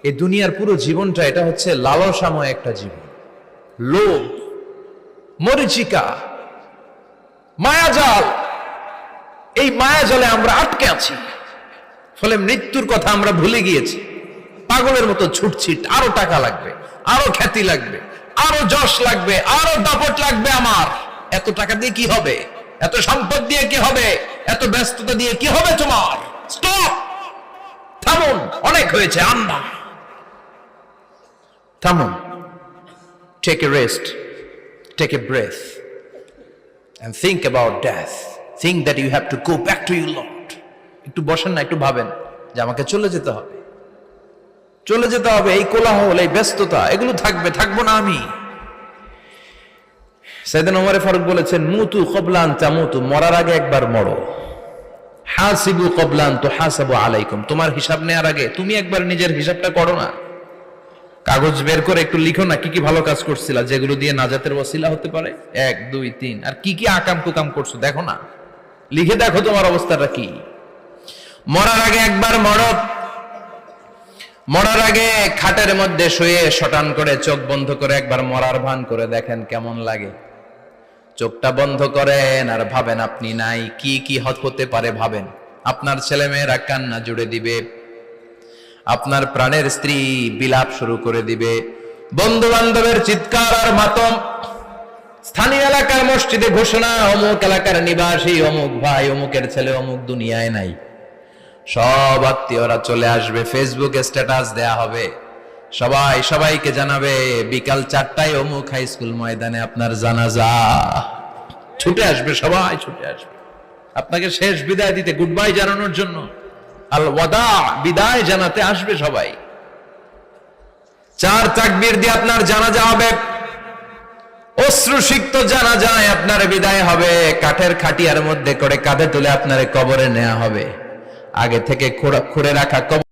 এই দুনিয়ার পুরো জীবনটা এটা হচ্ছে লালসাময় একটা জীবন। লোভ, মরিচিকা, মায়াজাল, এই মায়াজালে আমরা আটকে আছি। ফলে মৃত্যুর কথা আমরা ভুলে গিয়েছি। পাগলের মতো ছুটছিট, আরো টাকা লাগবে, আরো খ্যাতি লাগবে, আরো যশ লাগবে, আরো দাপট লাগবে। আমার এত টাকা দিয়ে কি হবে? এত সম্পদ দিয়ে কি হবে? এত ব্যস্ততা দিয়ে কি হবে তোমার? স্টপ, থামুন, অনেক হয়েছে, আন্না, থামুন। Take a rest, take a breath and think about death. Think that you have to go back to your Lord. একটু বসেন না, একটু ভাবেন যে আমাকে চলে যেতে হবে, চলে যেতে হবে। এই কোলাহল, এই ব্যস্ততা, এগুলো থাকবে, থাকবো না আমি। সাইয়েদনা ওমর ফারুক বলেছেন, মুতু ক্বাবলা আন তামুতু, মরার আগে একবার মরো। হাসিবু ক্বাবলা আন তুহাসাবু আলাইকুম, তোমার হিসাব নেওয়ার আগে তুমি একবার নিজের হিসাবটা করো না। কাগজ বের করে একটু লিখো না কি কি ভালো কাজ করছিলা, যেগুলো দিয়ে নাজাতের ওসিলা হতে পারে। 1 2 3, আর কি কি আকাম কুকাম করছো দেখো না, লিখে দেখো তোমার অবস্থাটা কি। মরার আগে একবার মরো। মরার আগে খাটের মধ্যে শুয়ে শটান করে চোখ বন্ধ করে একবার মরার ভান করে দেখেন কেমন লাগে। চোখটা বন্ধ করেন আর ভাবেন আপনি নাই, কি কি হতে পারে ভাবেন। আপনার ছেলে মেয়েরা কান্না জুড়ে দিবে, আপনার প্রাণের স্ত্রী বিলাপ শুরু করে দিবে, বন্ধু বান্ধবের চিৎকার আর মাতম, স্থানীয় এলাকার মসজিদে ঘোষণা, অমুক এলাকার নিবাসী অমুক ভাই অমুকের ছেলে অমুক দুনিয়ায় নাই। সব আত্মীয়রা চলে আসবে, ফেসবুকে স্ট্যাটাস দেয়া হবে, সবাই সবাইকে জানাবে বিকাল 4টায় অমুক হাই স্কুল ময়দানে আপনার জানাজা। ছুটে আসবে, সবাই ছুটে আসবে আপনাকে শেষ বিদায় দিতে, গুড বাই জানানোর জন্য, আল ওয়াদা, বিদায় জানাতে আসবে সবাই। 4 তাকবীর দিয়ে আপনার জানাজা হবে, অশ্রুসিক্ত জানাজায় আপনার বিদায় হবে। কাঠের খাটিয়ার মধ্যে করে কাঁধে তুলে আপনার কবরে নেওয়া হবে। আগে থেকে খুঁড়ে রাখা কবর